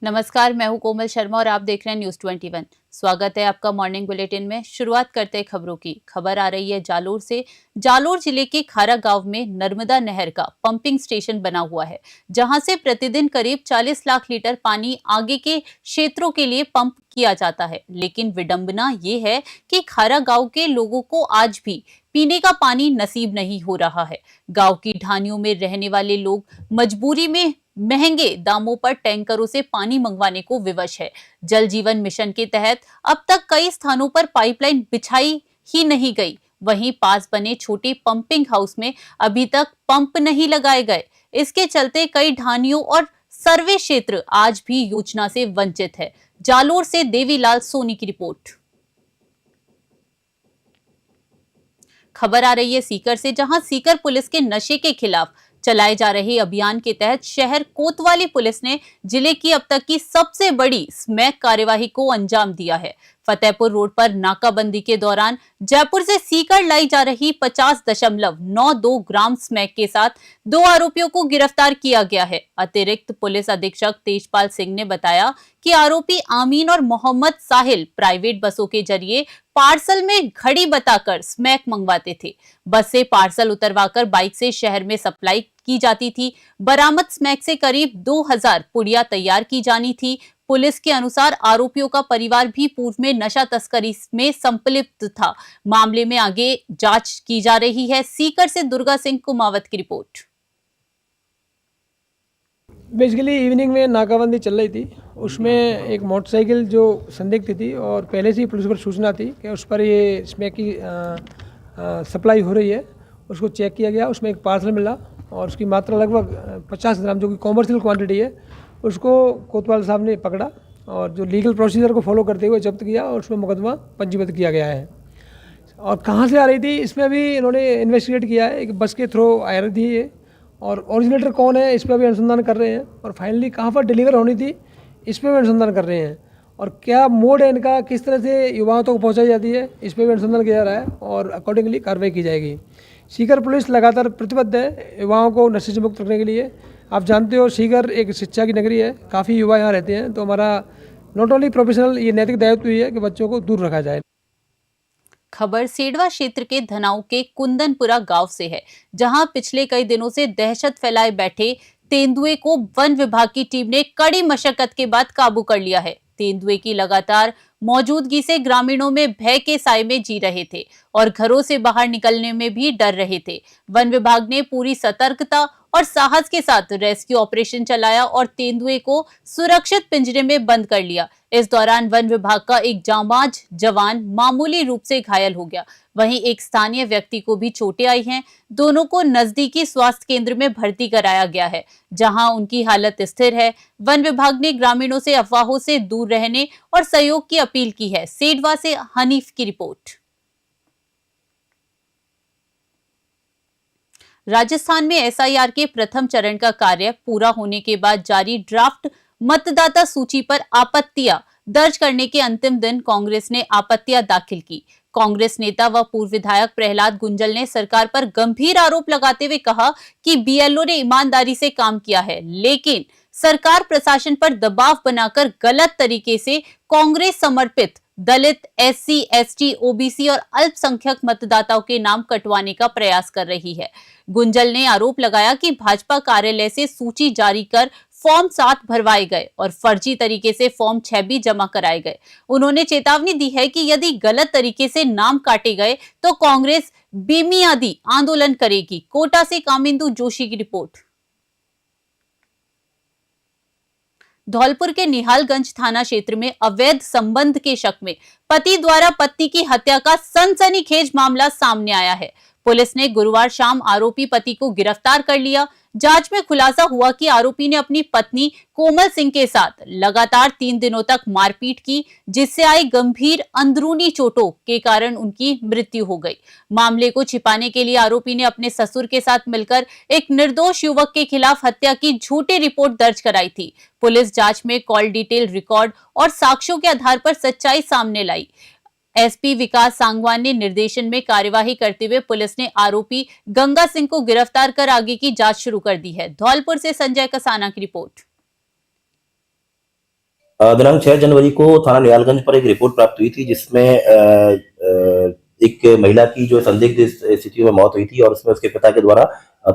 नमस्कार, मैं हूं कोमल शर्मा और आप देख रहे हैं न्यूज 21। स्वागत है आपका मॉर्निंग बुलेटिन में। शुरुआत करते हैं खबरों की। खबर आ रही है जालोर से। जालोर जिले के खारा गांव में नर्मदा नहर का पंपिंग स्टेशन बना हुआ है, जहां से प्रतिदिन करीब 40 लाख लीटर पानी आगे के क्षेत्रों के लिए पंप किया जाता है। लेकिन विडंबना ये है कि खारा गांव के लोगों को आज भी पीने का पानी नसीब नहीं हो रहा है। गांव की ढानियों में रहने वाले लोग मजबूरी में महंगे दामों पर टैंकरों से पानी मंगवाने को विवश है। जल जीवन मिशन के तहत अब तक कई स्थानों पर पाइपलाइन बिछाई ही नहीं गई। वहीं पास बने छोटे पंपिंग हाउस में अभी तक पंप नहीं लगाए गए। इसके चलते कई ढानियों और सर्वे क्षेत्र आज भी योजना से वंचित है। जालोर से देवीलाल सोनी की रिपोर्ट। खबर आ रही है सीकर से, जहां सीकर पुलिस के नशे के खिलाफ चलाए जा रहे अभियान के तहत शहर कोतवाली पुलिस ने जिले की अब तक की सबसे बड़ी स्मैक कार्यवाही को अंजाम दिया है। फतेहपुर रोड पर नाकाबंदी के दौरान जयपुर से सीकर लाई जा रही 50.92 ग्राम स्मैक के साथ 2 आरोपियों को गिरफ्तार किया गया है। अतिरिक्त पुलिस अधीक्षक तेजपाल सिंह ने बताया कि आरोपी आमीन और मोहम्मद साहिल प्राइवेट बसों के जरिए पार्सल में घड़ी बताकर स्मैक मंगवाते थे। बस से पार्सल उतरवाकर बाइक से शहर में सप्लाई की जाती थी। बरामद स्मैक से करीब 2000 पुड़िया तैयार की जानी थी। पुलिस के अनुसार आरोपियों का परिवार भी पूर्व में नशा तस्करी में संलिप्त था। मामले में आगे जांच की जा रही है। सीकर से दुर्गा सिंह कुमावत की रिपोर्ट। बेसिकली इवनिंग में नाकाबंदी चल रही थी, उसमें एक मोटरसाइकिल जो संदिग्ध थी और पहले से ही पुलिस पर सूचना थी कि उस पर ये स्मैक की सप्लाई हो रही है। उसको चेक किया गया, उसमें एक पार्सल मिला और उसकी मात्रा लगभग 50 ग्राम जो कि कॉमर्शियल क्वांटिटी है, उसको कोतवाल साहब ने पकड़ा और जो लीगल प्रोसीजर को फॉलो करते हुए जब्त किया और उसमें मुकदमा पंजीबद्ध किया गया है। और कहाँ से आ रही थी इसमें अभी इन्होंने इन्वेस्टिगेट किया है। एक बस के थ्रू आ रही थी ये, और ओरिजिनेटर कौन है इस पर भी अनुसंधान कर रहे हैं, और फाइनली कहाँ पर डिलीवर होनी थी इस पर भी अनुसंधान कर रहे हैं, और क्या मोड है इनका, किस तरह से युवाओं तक पहुँचाई जाती है, इस पर भी अनुसंधान किया जा रहा है और अकॉर्डिंगली कार्रवाई की जाएगी। सीकर पुलिस लगातार प्रतिबद्ध है युवाओं को नशे से मुक्त रखने के लिए। आप जानते हो सीकर एक शिक्षा की नगरी है, काफ़ी युवा यहाँ रहते हैं, तो हमारा नॉट ओनली प्रोफेशनल ये नैतिक दायित्व ही है कि बच्चों को दूर रखा जाए। खबर सेडवा क्षेत्र के धनाऊ के कुंदनपुरा गांव से है, जहां पिछले कई दिनों से दहशत फैलाए बैठे तेंदुए को वन विभाग की टीम ने कड़ी मशक्कत के बाद काबू कर लिया है। तेंदुए की लगातार मौजूदगी से ग्रामीणों में भय के साए में जी रहे थे और घरों से बाहर निकलने में भी डर रहे थे। वन विभाग ने पूरी सतर्कता और साहस के साथ रेस्क्यू ऑपरेशन चलाया और तेंदुए को सुरक्षित पिंजरे में बंद कर लिया। इस दौरान वन विभाग का एक जांबाज जवान मामूली रूप से घायल हो गया। वहीं एक स्थानीय व्यक्ति को भी चोटें आई हैं। दोनों को नजदीकी स्वास्थ्य केंद्र में भर्ती कराया गया है, जहां उनकी हालत स्थिर है। वन विभाग ने ग्रामीणों से अफवाहों से दूर रहने और सहयोग की अपील की है। सेडवा से हनीफ की रिपोर्ट। राजस्थान में एसआईआर के प्रथम चरण का कार्य पूरा होने के बाद जारी ड्राफ्ट मतदाता सूची पर आपत्तियां दर्ज करने के अंतिम दिन कांग्रेस ने आपत्तियां दाखिल की। कांग्रेस नेता व पूर्व विधायक प्रहलाद गुंजल ने सरकार पर गंभीर आरोप लगाते हुए कहा कि बीएलओ ने ईमानदारी से काम किया है, लेकिन सरकार प्रशासन पर दबाव बनाकर गलत तरीके से कांग्रेस समर्पित दलित, एससी, एसटी, ओबीसी और अल्पसंख्यक मतदाताओं के नाम कटवाने का प्रयास कर रही है। गुंजल ने आरोप लगाया कि भाजपा कार्यालय से सूची जारी कर फॉर्म 7 भरवाए गए और फर्जी तरीके से फॉर्म 6 भी जमा कराए गए। उन्होंने चेतावनी दी है कि यदि गलत तरीके से नाम काटे गए तो कांग्रेस बेमियादी आंदोलन करेगी। कोटा से कामिंदु जोशी की रिपोर्ट। धौलपुर के निहालगंज थाना क्षेत्र में अवैध संबंध के शक में पति द्वारा पत्नी की हत्या का सनसनीखेज मामला सामने आया है। पुलिस ने गुरुवार शाम आरोपी पति को गिरफ्तार कर लिया। जांच में खुलासा हुआ कि आरोपी ने अपनी पत्नी कोमल सिंह के साथ लगातार 3 दिनों तक मारपीट की, जिससे आई गंभीर अंदरूनी चोटों के कारण उनकी मृत्यु हो गई। मामले को छिपाने के लिए आरोपी ने अपने ससुर के साथ मिलकर एक निर्दोष युवक के खिलाफ हत्या की झूठी रिपोर्ट दर्ज कराई थी। पुलिस जांच में कॉल डिटेल रिकॉर्ड और साक्ष्यों के आधार पर सच्चाई सामने लाई। एसपी विकास सांगवान ने निर्देशन में कार्यवाही करते हुए पुलिस ने आरोपी गंगा सिंह को गिरफ्तार कर आगे की जांच शुरू कर दी है। धौलपुर से संजय कसाना की रिपोर्ट। दिनांक 6 जनवरी को थाना निहालगंज पर एक रिपोर्ट प्राप्त हुई थी जिसमें एक महिला की जो संदिग्ध स्थिति में मौत हुई थी और उसमें उसके पिता के द्वारा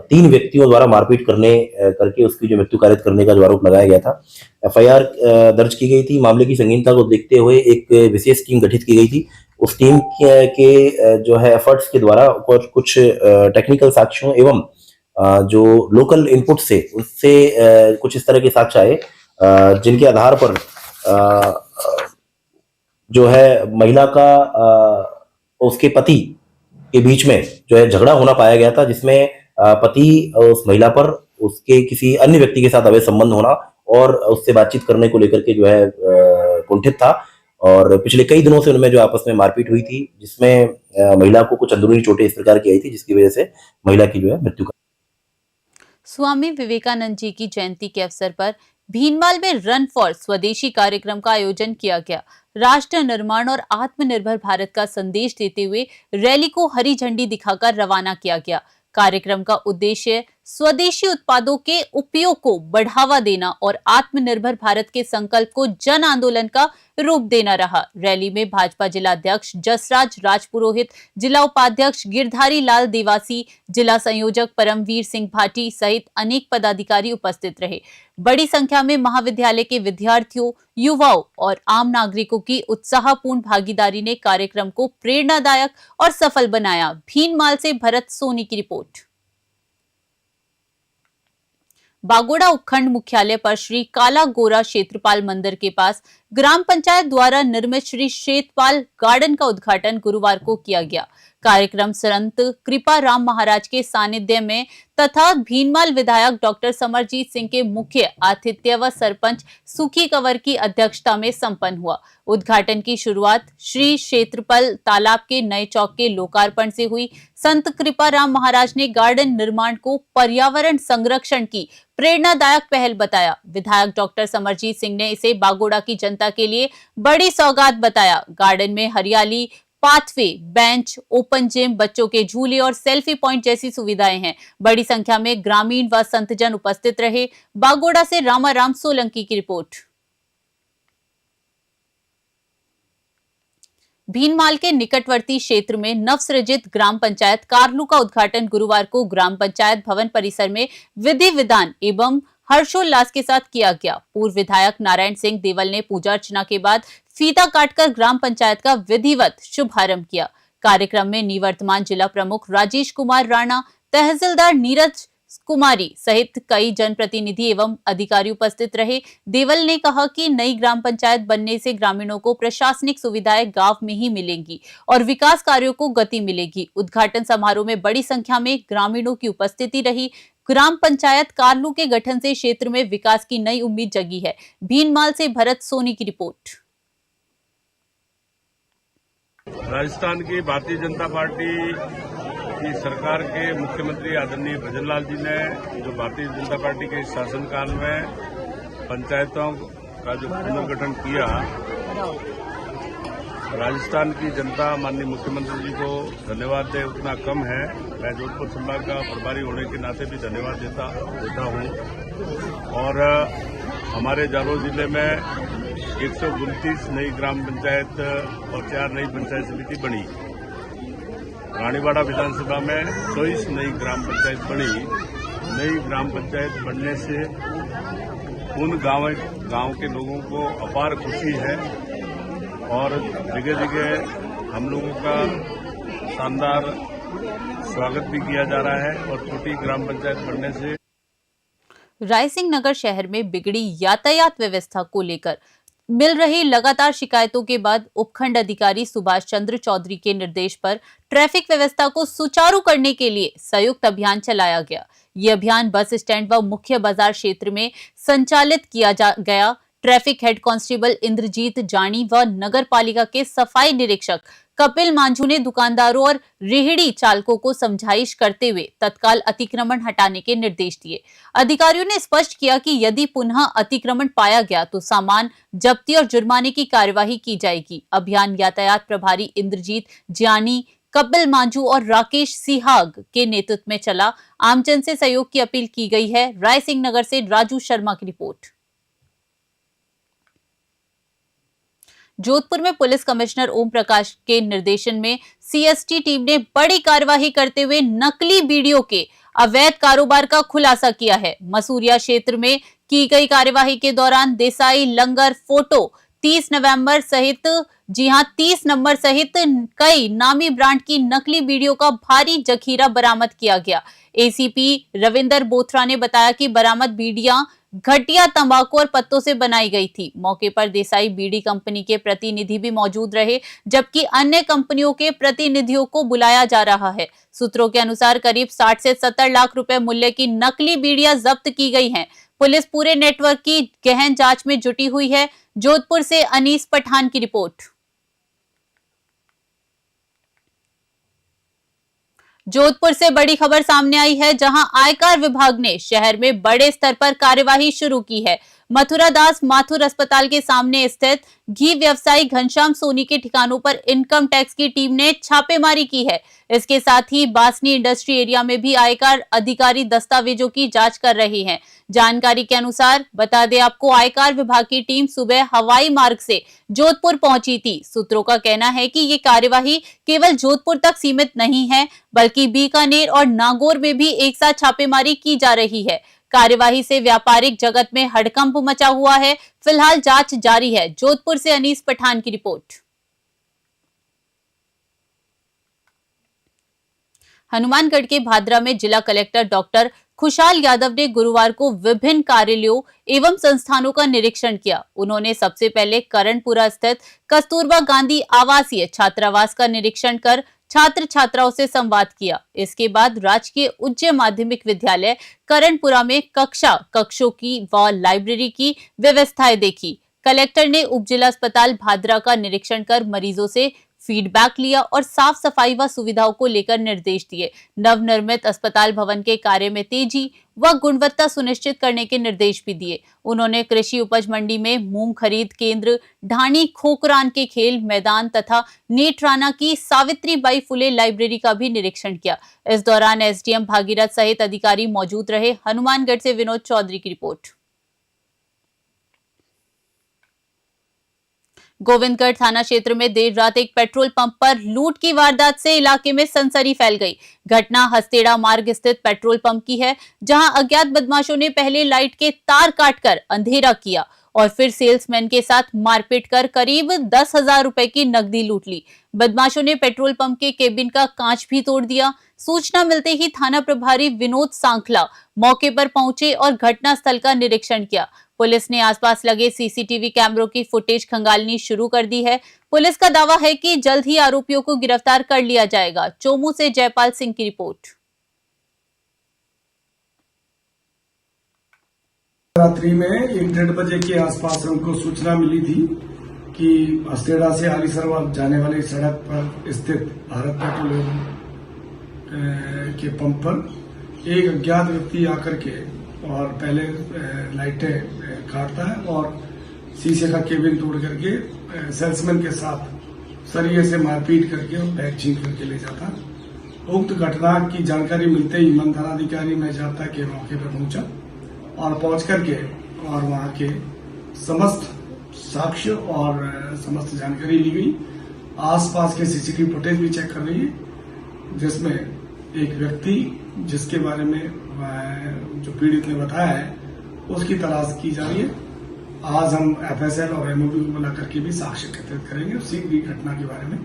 3 व्यक्तियों द्वारा मारपीट करके उसकी जो मृत्यु कारित करने का जो आरोप लगाया गया था। एफआईआर दर्ज की गई थी। मामले की संगीनता को देखते हुए एक विशेष टीम गठित की गई थी। उस टीम के जो है एफर्ट्स के द्वारा और कुछ टेक्निकल साक्ष्यों एवं जो लोकल इनपुट से उससे कुछ इस तरह के साक्ष्य आए जिनके आधार पर जो है महिला का उसके पति के बीच में जो है झगड़ा होना पाया गया था, जिसमें पति उस महिला पर उसके किसी अन्य व्यक्ति के साथ अवैध संबंध होना और उससे बातचीत करने को लेकर के जो है कुंठित था और पिछले कई दिनों से उनमें जो आपस में मारपीट हुई थी, जिसमें महिला को कुछ अंदरूनी चोटें इस प्रकार की आई थी जिसकी वजह से महिला की जो है मृत्यु। स्वामी विवेकानंद जी की जयंती के अवसर पर भीनमाल में रन फॉर स्वदेशी कार्यक्रम का आयोजन किया गया। राष्ट्र निर्माण और आत्मनिर्भर भारत का संदेश देते हुए रैली को हरी झंडी दिखाकर रवाना किया गया। कार्यक्रम का उद्देश्य स्वदेशी उत्पादों के उपयोग को बढ़ावा देना और आत्मनिर्भर भारत के संकल्प को जन आंदोलन का रूप देना रहा। रैली में भाजपा जिला अध्यक्ष जसराज राजपुरोहित, जिला उपाध्यक्ष गिरधारी लाल देवासी, जिला संयोजक परमवीर सिंह भाटी सहित अनेक पदाधिकारी उपस्थित रहे। बड़ी संख्या में महाविद्यालय के विद्यार्थियों, युवाओं और आम नागरिकों की उत्साहपूर्ण भागीदारी ने कार्यक्रम को प्रेरणादायक और सफल बनाया। भीनमाल से भरत सोनी की रिपोर्ट। बागोड़ा उपखंड मुख्यालय पर श्री काला गोरा क्षेत्रपाल मंदिर के पास ग्राम पंचायत द्वारा निर्मित श्री क्षेत्रपाल गार्डन का उद्घाटन गुरुवार को किया गया। कार्यक्रम संत कृपा राम महाराज के सानिध्य में तथा भीनमाल विधायक डॉक्टर समरजीत सिंह के मुख्य आतिथ्य व सरपंच सुखी कंवर की अध्यक्षता में संपन्न हुआ। उद्घाटन की शुरुआत श्री क्षेत्रपाल तालाब के नए चौक के लोकार्पण से हुई। संत कृपा राम महाराज ने गार्डन निर्माण को पर्यावरण संरक्षण की प्रेरणादायक पहल बताया। विधायक डॉक्टर समरजीत सिंह ने इसे बागोड़ा की जनता के लिए बड़ी सौगात बताया। गार्डन में हरियाली, पाथवे, बेंच, ओपन जिम, बच्चों के झूले और सेल्फी पॉइंट जैसी सुविधाएं हैं। बड़ी संख्या में ग्रामीण व संतजन उपस्थित रहे। बागोड़ा से रामाराम सोलंकी की रिपोर्ट। भीनमाल के निकटवर्ती क्षेत्र में नवसृजित ग्राम पंचायत कारलू का उद्घाटन गुरुवार को ग्राम पंचायत भवन परिसर में विधि विधान एवं हर्षोल्लास के साथ किया गया। पूर्व विधायक नारायण सिंह देवल ने पूजा अर्चना के बाद फीता काटकर ग्राम पंचायत का विधिवत शुभारंभ किया। कार्यक्रम में निवर्तमान जिला प्रमुख राजेश कुमार राणा, तहसीलदार नीरज कुमारी सहित कई जनप्रतिनिधि एवं अधिकारी उपस्थित रहे। देवल ने कहा कि नई ग्राम पंचायत बनने से ग्रामीणों को प्रशासनिक सुविधाएं गांव में ही मिलेंगी और विकास कार्यों को गति मिलेगी। उद्घाटन समारोह में बड़ी संख्या में ग्रामीणों की उपस्थिति रही। ग्राम पंचायत कारलू के गठन से क्षेत्र में विकास की नई उम्मीद जगी है। भीनमाल से भरत सोनी की रिपोर्ट। राजस्थान की भारतीय जनता पार्टी की सरकार के मुख्यमंत्री आदरणीय भजनलाल जी ने जो भारतीय जनता पार्टी के शासनकाल में पंचायतों का जो पुनर्गठन किया, राजस्थान की जनता माननीय मुख्यमंत्री जी को धन्यवाद दे उतना कम है। मैं जोधपुर संभाग का प्रभारी होने के नाते भी धन्यवाद देता हूं। और हमारे जालौर जिले में 129 नई ग्राम पंचायत और 4 नई पंचायत समिति बनी। रानीवाड़ा विधानसभा में 24 नई ग्राम पंचायत बनी। नई ग्राम पंचायत बनने से उन गांव के लोगों को अपार खुशी है और जगह जगह हम लोगों का शानदार स्वागत भी किया जा रहा है। और छोटी ग्राम पंचायत बनने से रायसिंह नगर शहर में बिगड़ी यातायात व्यवस्था को लेकर मिल रही लगातार शिकायतों के बाद उपखंड अधिकारी सुभाष चंद्र चौधरी के निर्देश पर ट्रैफिक व्यवस्था को सुचारू करने के लिए संयुक्त अभियान चलाया गया। ये अभियान बस स्टैंड व मुख्य बाजार क्षेत्र में संचालित किया गया। ट्रैफिक हेड कांस्टेबल इंद्रजीत जानी व नगर पालिका के सफाई निरीक्षक कपिल मांझू ने दुकानदारों और रेहड़ी चालकों को समझाइश करते हुए तत्काल अतिक्रमण हटाने के निर्देश दिए। अधिकारियों ने स्पष्ट किया कि यदि पुनः अतिक्रमण पाया गया तो सामान जब्ती और जुर्माने की कार्यवाही की जाएगी। अभियान यातायात प्रभारी इंद्रजीत जानी, कपिल मांझू और राकेश सिहाग के नेतृत्व में चला। आमजन से सहयोग की अपील की गई है। रायसिंह नगर से राजू शर्मा की रिपोर्ट। जोधपुर में पुलिस कमिश्नर ओम प्रकाश के निर्देशन में सीएसटी टीम ने बड़ी कार्यवाही करते हुए नकली बीड़ियों के अवैध कारोबार का खुलासा किया है। मसूरिया क्षेत्र में की गई कार्यवाही के दौरान देसाई लंगर फोटो 30 नवंबर सहित 30 नंबर सहित कई नामी ब्रांड की नकली बीड़ियों का भारी जखीरा बरामद किया गया। एसीपी रविंदर बोथरा ने बताया कि बरामद बीड़ियां घटिया तंबाकू और पत्तों से बनाई गई थी। मौके पर देसाई बीड़ी कंपनी के प्रतिनिधि भी मौजूद रहे, जबकि अन्य कंपनियों के प्रतिनिधियों को बुलाया जा रहा है। सूत्रों के अनुसार करीब 60 से 70 लाख रुपए मूल्य की नकली बीड़ियां जब्त की गई हैं। पुलिस पूरे नेटवर्क की गहन जांच में जुटी हुई है। जोधपुर से अनीस पठान की रिपोर्ट। जोधपुर से बड़ी खबर सामने आई है, जहां आयकर विभाग ने शहर में बड़े स्तर पर कार्यवाही शुरू की है। मथुरा दास माथुर अस्पताल के सामने स्थित घी व्यवसायी घनश्याम सोनी के ठिकानों पर इनकम टैक्स की टीम ने छापेमारी की है। इसके साथ ही बासनी इंडस्ट्री एरिया में भी आयकर अधिकारी दस्तावेजों की जांच कर रहे हैं। जानकारी के अनुसार बता दें आपको, आयकर विभाग की टीम सुबह हवाई मार्ग से जोधपुर पहुंची थी। सूत्रों का कहना है कि ये कार्यवाही केवल जोधपुर तक सीमित नहीं है, बल्कि बीकानेर और नागौर में भी एक साथ छापेमारी की जा रही है। कार्यवाही से व्यापारिक जगत में हड़कंप मचा हुआ है। फिलहाल जांच जारी है। जोधपुर से अनीस पठान की रिपोर्ट। हनुमानगढ़ के भादरा में जिला कलेक्टर डॉक्टर खुशहाल यादव ने गुरुवार को विभिन्न कार्यालयों एवं संस्थानों का निरीक्षण किया। उन्होंने सबसे पहले करणपुरा स्थित कस्तूरबा गांधी आवासीय छात्रावास का निरीक्षण कर छात्र छात्राओं से संवाद किया। इसके बाद राजकीय उच्च माध्यमिक विद्यालय करणपुरा में कक्षों की व लाइब्रेरी की व्यवस्थाएं देखी। कलेक्टर ने उपजिला अस्पताल भादरा का निरीक्षण कर मरीजों से फीडबैक लिया और साफ सफाई व सुविधाओं को लेकर निर्देश दिए। नवनिर्मित अस्पताल भवन के कार्य में तेजी व गुणवत्ता सुनिश्चित करने के निर्देश भी दिए। उन्होंने कृषि उपज मंडी में मूंग खरीद केंद्र, ढाणी खोकरान के खेल मैदान तथा नेटराना की सावित्रीबाई फुले लाइब्रेरी का भी निरीक्षण किया। इस दौरान एसडीएम भागीरथ सहित अधिकारी मौजूद रहे। हनुमानगढ़ से विनोद चौधरी की रिपोर्ट। गोविंदगढ़ थाना क्षेत्र में देर रात एक पेट्रोल पंप पर लूट की वारदात से इलाके में सनसनी फैल गई। घटना हस्तेड़ा मार्ग स्थित पेट्रोल पंप की है, जहां अज्ञात बदमाशों ने पहले लाइट के तार काटकर अंधेरा किया और फिर सेल्समैन के साथ मारपीट कर करीब 10,000 रुपए की नकदी लूट ली। बदमाशों ने पेट्रोल पंप के केबिन का कांच भी तोड़ दिया। सूचना मिलते ही थाना प्रभारी विनोद सांखला मौके पर पहुंचे और घटनास्थल का निरीक्षण किया। पुलिस ने आसपास लगे सीसीटीवी कैमरों की फुटेज खंगालनी शुरू कर दी है। पुलिस का दावा है कि जल्द ही आरोपियों को गिरफ्तार कर लिया जाएगा। चोमू से जयपाल सिंह की रिपोर्ट। रात्रि में 1-1:30 बजे के आसपास हमको सूचना मिली थी कि हस्तेड़ा से आलीसरवाल जाने वाली सड़क पर स्थित भारत पेट्रोलियम के पंप पर एक अज्ञात व्यक्ति आकर के और पहले लाइटें काटता है और शीशे का केबिन तोड़ करके सेल्समैन के साथ सरिये से मारपीट करके और बैग छीन करके ले जाता। उक्त घटना की जानकारी मिलते ही मन थानाधिकारी मेजाप्ता के मौके पर पहुंचा और पहुंच करके और वहां के समस्त साक्ष्य और समस्त जानकारी ली गई। आसपास के सीसीटीवी फुटेज भी चेक कर रही है, जिसमें एक व्यक्ति जिसके बारे में जो पीड़ित ने बताया है उसकी तलाश की जा रही है। आज हम एफएसएल और एमओबी को बुला करके भी साक्ष्य एकत्रित करेंगे उसी घटना के बारे में।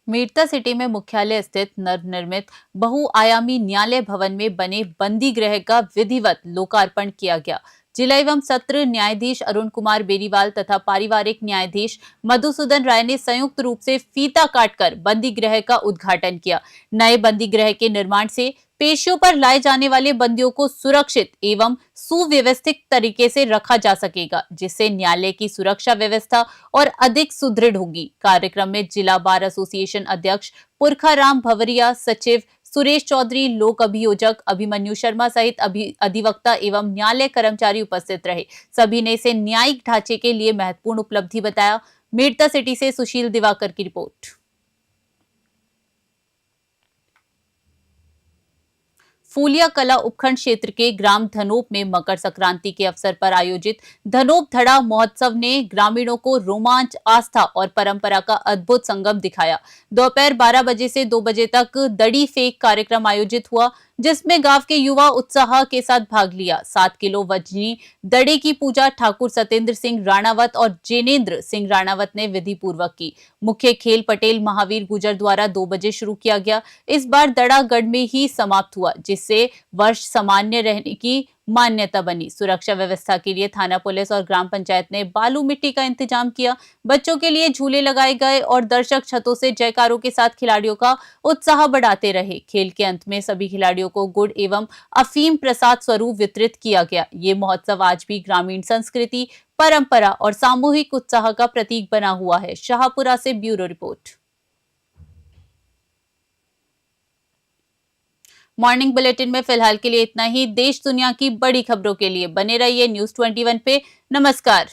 मेड़ता सिटी में मुख्यालय स्थित नवनिर्मित बहुआयामी न्यायालय भवन में बने बंदी गृह का विधिवत लोकार्पण किया गया। जिला एवं सत्र न्यायाधीश अरुण कुमार बेरीवाल तथा पारिवारिक न्यायाधीश मधुसूदन राय ने संयुक्त रूप से फीता काटकर बंदी गृह का उद्घाटन किया। नए बंदी गृह के निर्माण से पेशियों पर लाए जाने वाले बंदियों को सुरक्षित एवं सुव्यवस्थित तरीके से रखा जा सकेगा, जिससे न्यायालय की सुरक्षा व्यवस्था और अधिक सुदृढ़ होगी। कार्यक्रम में जिला बार एसोसिएशन अध्यक्ष पुरखाराम भवरिया, सचिव सुरेश चौधरी, लोक अभियोजक अभिमन्यु शर्मा सहित अधिवक्ता एवं न्यायालय कर्मचारी उपस्थित रहे। सभी ने इसे न्यायिक ढांचे के लिए महत्वपूर्ण उपलब्धि बताया। मेड़ता सिटी से सुशील दिवाकर की रिपोर्ट। फूलिया कला उपखंड क्षेत्र के ग्राम धनोप में मकर संक्रांति के अवसर पर आयोजित धनोप धड़ा महोत्सव ने ग्रामीणों को रोमांच, आस्था और परंपरा का अद्भुत संगम दिखाया। दोपहर 12 बजे से 2 बजे तक दड़ी फेंक कार्यक्रम आयोजित हुआ, जिसमें गांव के युवा उत्साह के साथ भाग लिया। 7 किलो वजनी दड़े की पूजा ठाकुर सत्येंद्र सिंह राणावत और जेनेन्द्र सिंह राणावत ने विधि पूर्वक की। मुख्य खेल पटेल महावीर गुजर द्वारा 2 बजे शुरू किया गया। इस बार दड़ा गढ़ में ही समाप्त हुआ, जिससे वर्ष सामान्य रहने की मान्यता बनी। सुरक्षा व्यवस्था के लिए थाना पुलिस और ग्राम पंचायत ने बालू मिट्टी का इंतजाम किया। बच्चों के लिए झूले लगाए गए और दर्शक छतों से जयकारों के साथ खिलाड़ियों का उत्साह बढ़ाते रहे। खेल के अंत में सभी खिलाड़ियों को गुड़ एवं अफीम प्रसाद स्वरूप वितरित किया गया। ये महोत्सव आज भी ग्रामीण संस्कृति, परंपरा और सामूहिक उत्साह का प्रतीक बना हुआ है। शाहपुरा से ब्यूरो रिपोर्ट। मॉर्निंग बुलेटिन में फिलहाल के लिए इतना ही। देश दुनिया की बड़ी खबरों के लिए बने रहिए न्यूज़ 21 पे। नमस्कार।